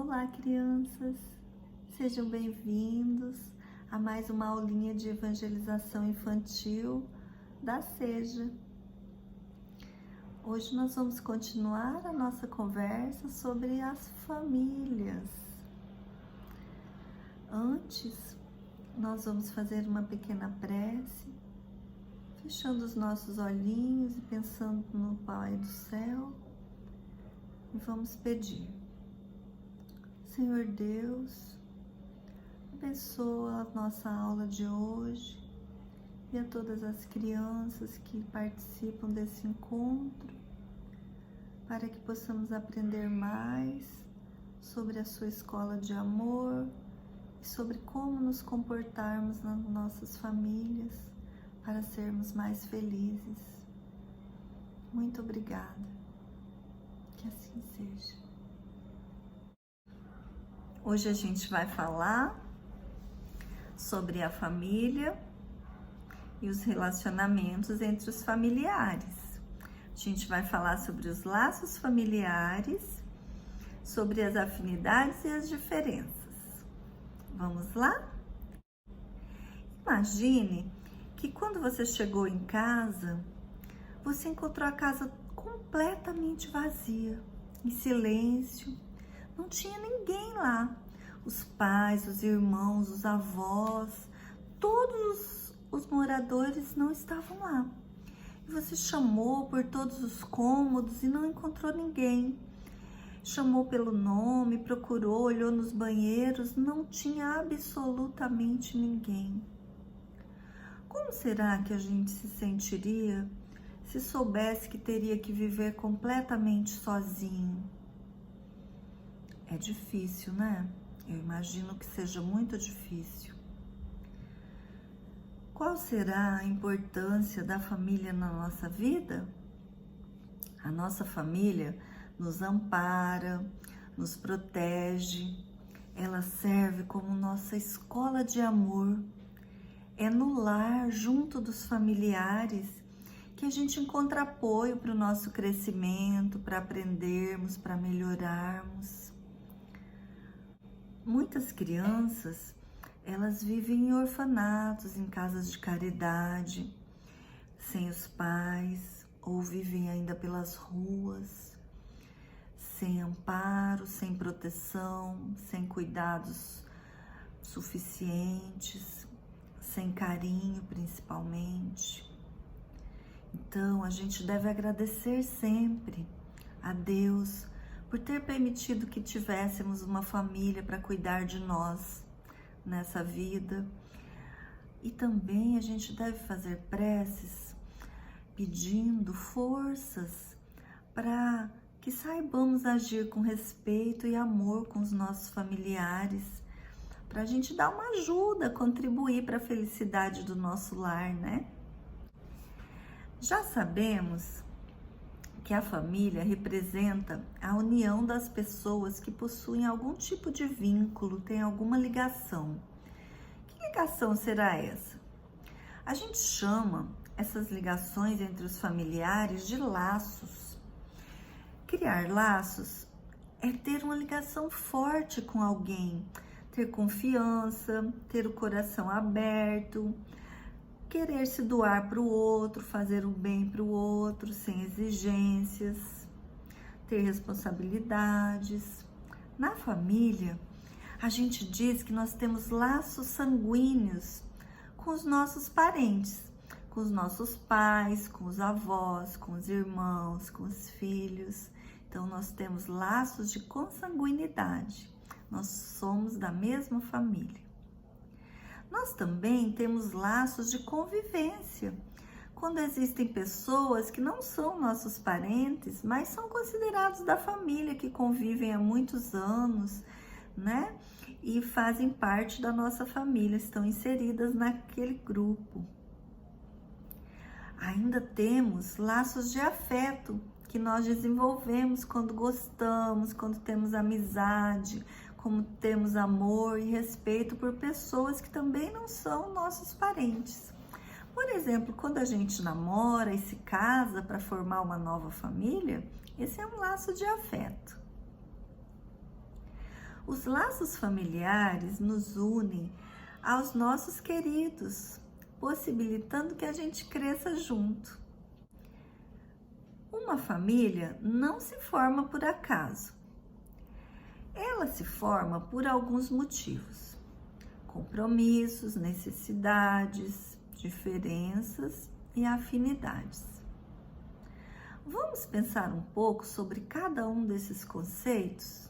Olá, crianças! Sejam bem-vindos a mais uma aulinha de evangelização infantil da Seja. Hoje nós vamos continuar a nossa conversa sobre as famílias. Antes, nós vamos fazer uma pequena prece, fechando os nossos olhinhos e pensando no Pai do céu, e vamos pedir. Senhor Deus, abençoa a nossa aula de hoje e a todas as crianças que participam desse encontro, para que possamos aprender mais sobre a sua escola de amor e sobre como nos comportarmos nas nossas famílias para sermos mais felizes. Muito obrigada. Que assim seja. Hoje a gente vai falar sobre a família e os relacionamentos entre os familiares. A gente vai falar sobre os laços familiares, sobre as afinidades e as diferenças. Vamos lá? Imagine que quando você chegou em casa, você encontrou a casa completamente vazia, em silêncio. Não tinha ninguém lá. Os pais, os irmãos, os avós, todos os moradores não estavam lá. E você chamou por todos os cômodos e não encontrou ninguém. Chamou pelo nome, procurou, olhou nos banheiros, não tinha absolutamente ninguém. Como será que a gente se sentiria se soubesse que teria que viver completamente sozinho? É difícil, né? Eu imagino que seja muito difícil. Qual será a importância da família na nossa vida? A nossa família nos ampara, nos protege, ela serve como nossa escola de amor. É no lar, junto dos familiares, que a gente encontra apoio para o nosso crescimento, para aprendermos, para melhorarmos. Muitas crianças, elas vivem em orfanatos, em casas de caridade, sem os pais, ou vivem ainda pelas ruas, sem amparo, sem proteção, sem cuidados suficientes, sem carinho principalmente. Então, a gente deve agradecer sempre a Deus por ter permitido que tivéssemos uma família para cuidar de nós nessa vida. E também a gente deve fazer preces pedindo forças para que saibamos agir com respeito e amor com os nossos familiares, para a gente dar uma ajuda, contribuir para a felicidade do nosso lar, né? Já sabemos que a família representa a união das pessoas que possuem algum tipo de vínculo, tem alguma ligação. Que ligação será essa? A gente chama essas ligações entre os familiares de laços. Criar laços é ter uma ligação forte com alguém, ter confiança, ter o coração aberto, querer se doar para o outro, fazer o bem para o outro, sem exigências, ter responsabilidades. Na família, a gente diz que nós temos laços sanguíneos com os nossos parentes, com os nossos pais, com os avós, com os irmãos, com os filhos. Então, nós temos laços de consanguinidade. Nós somos da mesma família. Nós também temos laços de convivência, quando existem pessoas que não são nossos parentes, mas são considerados da família, que convivem há muitos anos, né? E fazem parte da nossa família, estão inseridas naquele grupo. Ainda temos laços de afeto, que nós desenvolvemos quando gostamos, quando temos amizade, como temos amor e respeito por pessoas que também não são nossos parentes. Por exemplo, quando a gente namora e se casa para formar uma nova família, esse é um laço de afeto. Os laços familiares nos unem aos nossos queridos, possibilitando que a gente cresça junto. Uma família não se forma por acaso. Ela se forma por alguns motivos: compromissos, necessidades, diferenças e afinidades. Vamos pensar um pouco sobre cada um desses conceitos?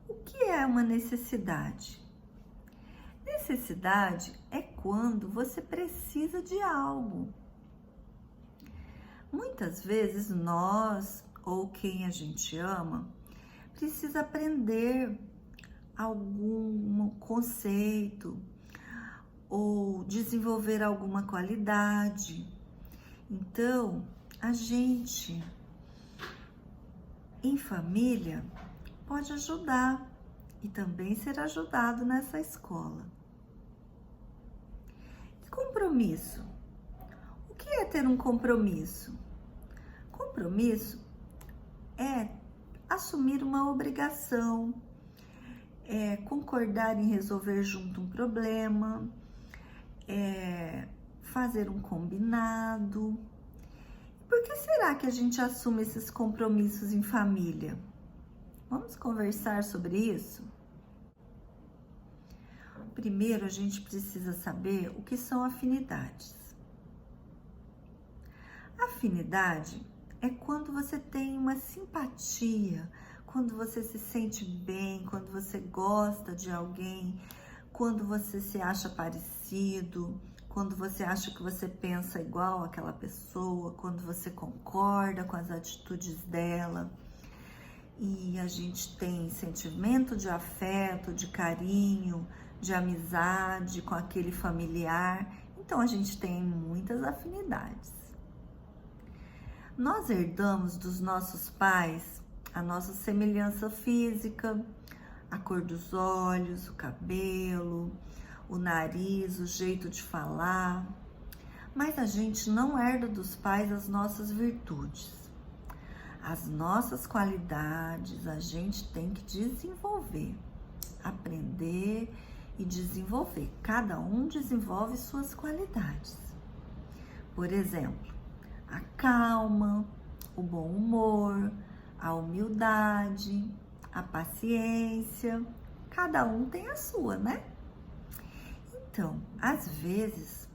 O que é uma necessidade? Necessidade é quando você precisa de algo. Muitas vezes nós, ou quem a gente ama, precisa aprender algum conceito ou desenvolver alguma qualidade. Então, a gente, em família, pode ajudar e também ser ajudado nessa escola. E compromisso? O que é ter um compromisso? Compromisso é assumir uma obrigação, é concordar em resolver junto um problema, fazer um combinado. Por que será que a gente assume esses compromissos em família? Vamos conversar sobre isso? Primeiro, a gente precisa saber o que são afinidades. Afinidade é quando você tem uma simpatia, quando você se sente bem, quando você gosta de alguém, quando você se acha parecido, quando você acha que você pensa igual àquela pessoa, quando você concorda com as atitudes dela. E a gente tem sentimento de afeto, de carinho, de amizade com aquele familiar. Então a gente tem muitas afinidades. Nós herdamos dos nossos pais a nossa semelhança física, a cor dos olhos, o cabelo, o nariz, o jeito de falar, mas a gente não herda dos pais as nossas virtudes. As nossas qualidades a gente tem que desenvolver, aprender e desenvolver. Cada um desenvolve suas qualidades. Por exemplo, a calma, o bom humor, a humildade, a paciência. Cada um tem a sua, né? Então, às vezes,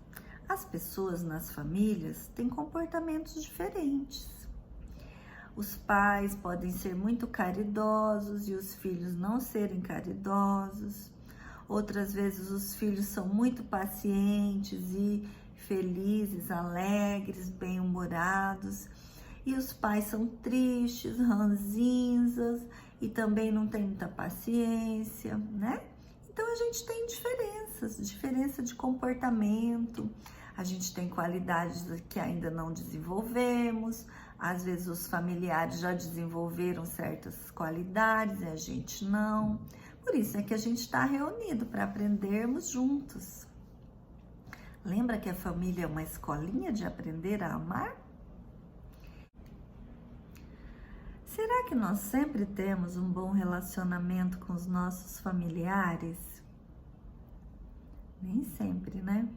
as pessoas nas famílias têm comportamentos diferentes. Os pais podem ser muito caridosos e os filhos não serem caridosos. Outras vezes, os filhos são muito pacientes e felizes, alegres, bem-humorados. E os pais são tristes, ranzinzas e também não têm muita paciência, né? Então, a gente tem diferença de comportamento, a gente tem qualidades que ainda não desenvolvemos, às vezes os familiares já desenvolveram certas qualidades e a gente não. Por isso é que a gente está reunido para aprendermos juntos. Lembra que a família é uma escolinha de aprender a amar? Será que nós sempre temos um bom relacionamento com os nossos familiares? Nem sempre, né?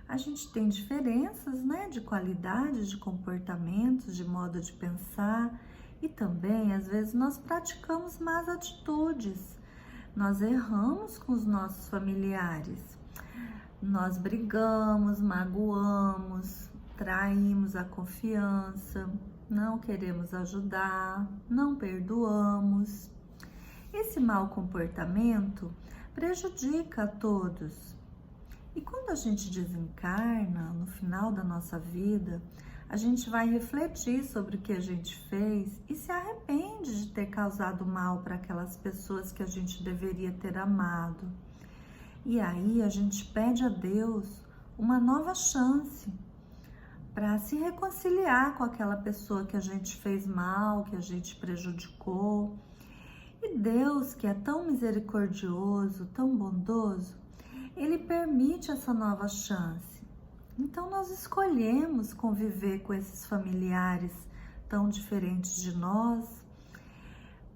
A gente tem diferenças, né? De qualidade, de comportamentos, de modo de pensar. E também, às vezes, nós praticamos más atitudes. Nós erramos com os nossos familiares. Nós brigamos, magoamos, traímos a confiança, não queremos ajudar, não perdoamos. Esse mau comportamento prejudica a todos. E quando a gente desencarna, no final da nossa vida, a gente vai refletir sobre o que a gente fez e se arrepende de ter causado mal para aquelas pessoas que a gente deveria ter amado. E aí a gente pede a Deus uma nova chance para se reconciliar com aquela pessoa que a gente fez mal, que a gente prejudicou. E Deus, que é tão misericordioso, tão bondoso, Ele permite essa nova chance. Então nós escolhemos conviver com esses familiares tão diferentes de nós,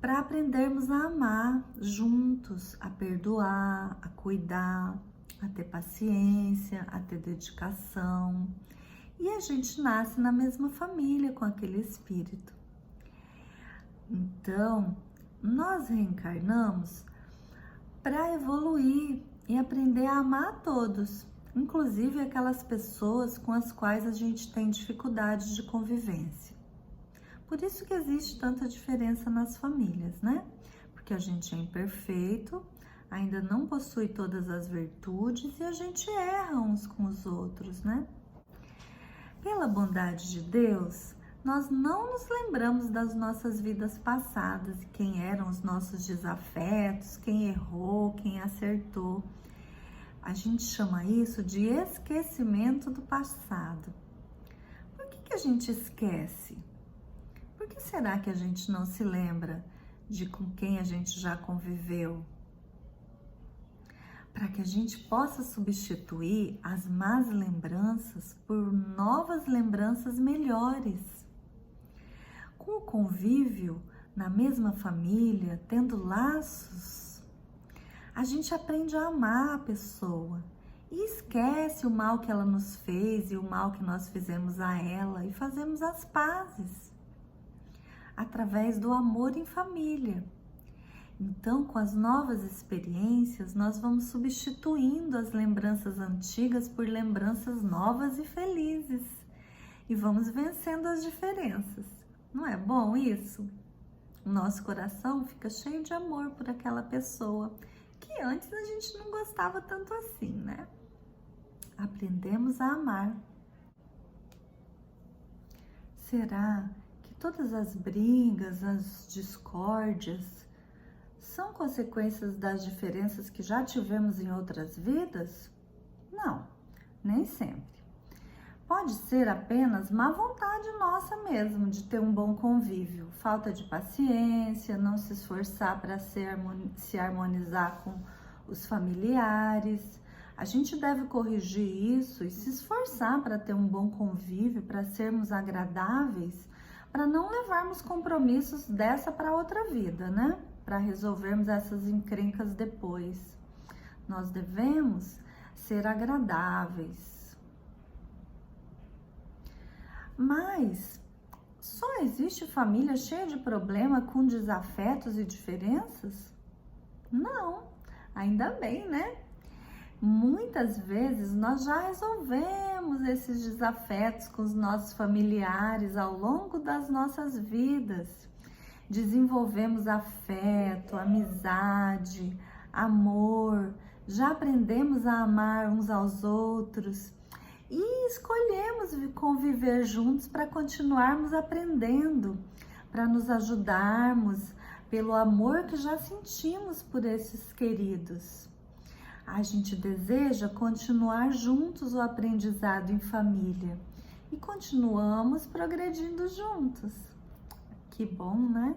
para aprendermos a amar juntos, a perdoar, a cuidar, a ter paciência, a ter dedicação. E a gente nasce na mesma família com aquele espírito. Então, nós reencarnamos para evoluir e aprender a amar a todos, inclusive aquelas pessoas com as quais a gente tem dificuldade de convivência. Por isso que existe tanta diferença nas famílias, né? Porque a gente é imperfeito, ainda não possui todas as virtudes e a gente erra uns com os outros, né? Pela bondade de Deus, nós não nos lembramos das nossas vidas passadas e quem eram os nossos desafetos, quem errou, quem acertou. A gente chama isso de esquecimento do passado. Por que a gente esquece? Por que será que a gente não se lembra de com quem a gente já conviveu? Para que a gente possa substituir as más lembranças por novas lembranças melhores. Com o convívio na mesma família, tendo laços, a gente aprende a amar a pessoa e esquece o mal que ela nos fez e o mal que nós fizemos a ela e fazemos as pazes através do amor em família. Então, com as novas experiências, nós vamos substituindo as lembranças antigas por lembranças novas e felizes e vamos vencendo as diferenças. Não é bom isso? O nosso coração fica cheio de amor por aquela pessoa que antes a gente não gostava tanto assim, né? Aprendemos a amar. Será que todas as brigas, as discórdias são consequências das diferenças que já tivemos em outras vidas? Não, nem sempre. Pode ser apenas má vontade nossa mesmo de ter um bom convívio, falta de paciência, não se esforçar para se harmonizar com os familiares. A gente deve corrigir isso e se esforçar para ter um bom convívio, para sermos agradáveis, para não levarmos compromissos dessa para outra vida, né? Para resolvermos essas encrencas depois. Nós devemos ser agradáveis. Mas só existe família cheia de problema com desafetos e diferenças? Não, ainda bem, né? Muitas vezes nós já resolvemos esses desafetos com os nossos familiares ao longo das nossas vidas. Desenvolvemos afeto, amizade, amor, já aprendemos a amar uns aos outros e escolhemos conviver juntos para continuarmos aprendendo, para nos ajudarmos pelo amor que já sentimos por esses queridos. A gente deseja continuar juntos o aprendizado em família e continuamos progredindo juntos. Que bom, né?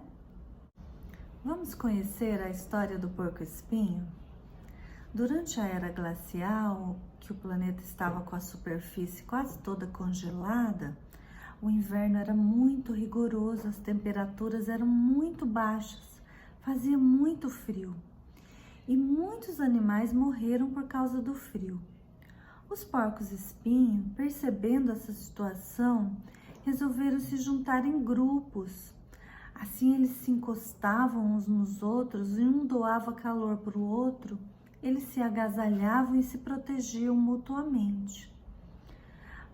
Vamos conhecer a história do porco-espinho? Durante a era glacial, que o planeta estava com a superfície quase toda congelada, o inverno era muito rigoroso, as temperaturas eram muito baixas, fazia muito frio e muitos animais morreram por causa do frio. Os porcos-espinho, percebendo essa situação, resolveram se juntar em grupos. Assim eles se encostavam uns nos outros e um doava calor para o outro. Eles se agasalhavam e se protegiam mutuamente.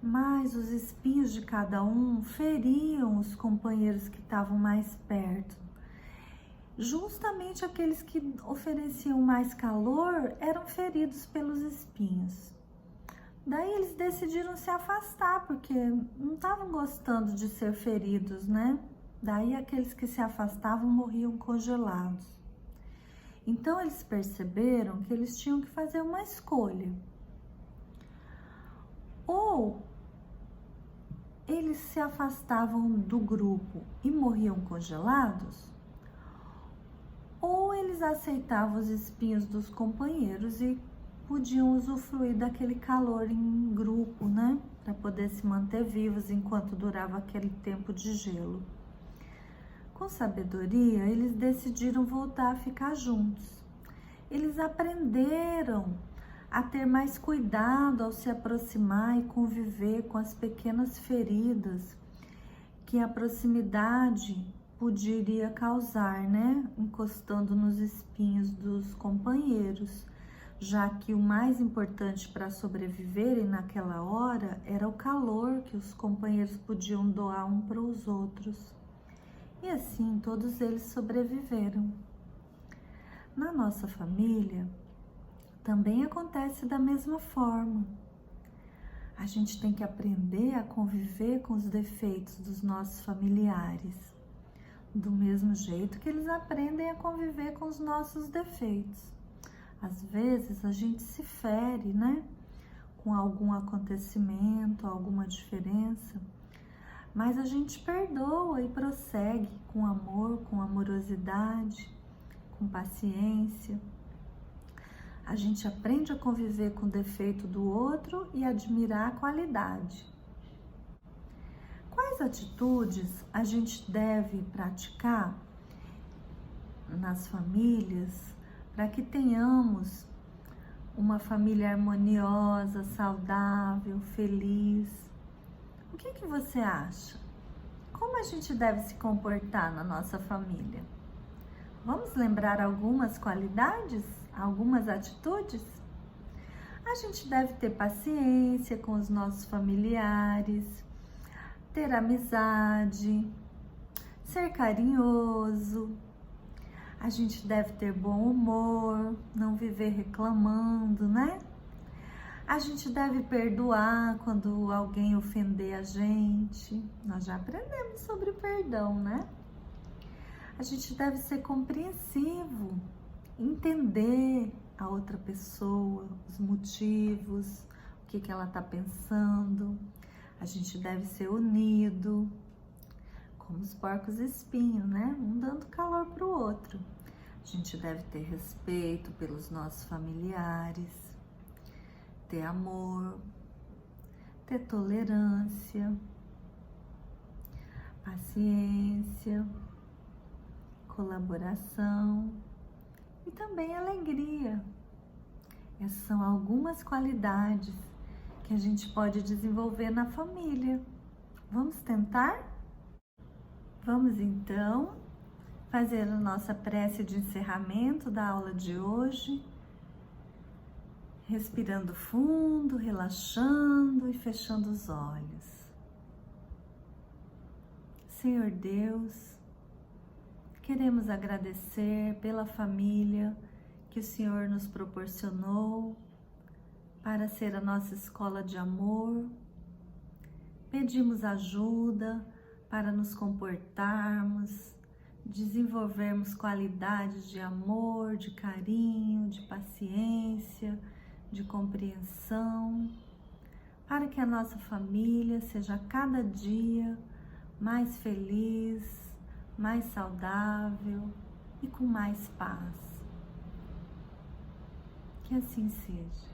Mas os espinhos de cada um feriam os companheiros que estavam mais perto. Justamente aqueles que ofereciam mais calor eram feridos pelos espinhos. Daí eles decidiram se afastar, porque não estavam gostando de ser feridos, né? Daí aqueles que se afastavam morriam congelados. Então eles perceberam que eles tinham que fazer uma escolha. Ou eles se afastavam do grupo e morriam congelados, ou eles aceitavam os espinhos dos companheiros e podiam usufruir daquele calor em grupo, né? Para poder se manter vivos enquanto durava aquele tempo de gelo. Com sabedoria, eles decidiram voltar a ficar juntos. Eles aprenderam a ter mais cuidado ao se aproximar e conviver com as pequenas feridas que a proximidade poderia causar, né? Encostando nos espinhos dos companheiros, já que o mais importante para sobreviverem naquela hora era o calor que os companheiros podiam doar um para os outros. E assim todos eles sobreviveram. Na nossa família, também acontece da mesma forma. A gente tem que aprender a conviver com os defeitos dos nossos familiares, do mesmo jeito que eles aprendem a conviver com os nossos defeitos. Às vezes a gente se fere, né? Com algum acontecimento, alguma diferença, mas a gente perdoa e prossegue com amor, com amorosidade, com paciência. A gente aprende a conviver com o defeito do outro e admirar a qualidade. Quais atitudes a gente deve praticar nas famílias para que tenhamos uma família harmoniosa, saudável, feliz? O que você acha? Como a gente deve se comportar na nossa família? Vamos lembrar algumas qualidades, algumas atitudes? A gente deve ter paciência com os nossos familiares, ter amizade, ser carinhoso. A gente deve ter bom humor, não viver reclamando, né? A gente deve perdoar quando alguém ofender a gente. Nós já aprendemos sobre perdão, né? A gente deve ser compreensivo, entender a outra pessoa, os motivos, o que ela está pensando. A gente deve ser unido, como os porcos espinhos, né? Um dando calor para o outro. A gente deve ter respeito pelos nossos familiares, ter amor, ter tolerância, paciência, colaboração e também alegria. Essas são algumas qualidades que a gente pode desenvolver na família. Vamos tentar? Vamos então fazer a nossa prece de encerramento da aula de hoje, respirando fundo, relaxando e fechando os olhos. Senhor Deus, queremos agradecer pela família que o Senhor nos proporcionou para ser a nossa escola de amor. Pedimos ajuda para nos comportarmos, desenvolvermos qualidades de amor, de carinho, de paciência, de compreensão, para que a nossa família seja cada dia mais feliz, mais saudável e com mais paz. Que assim seja.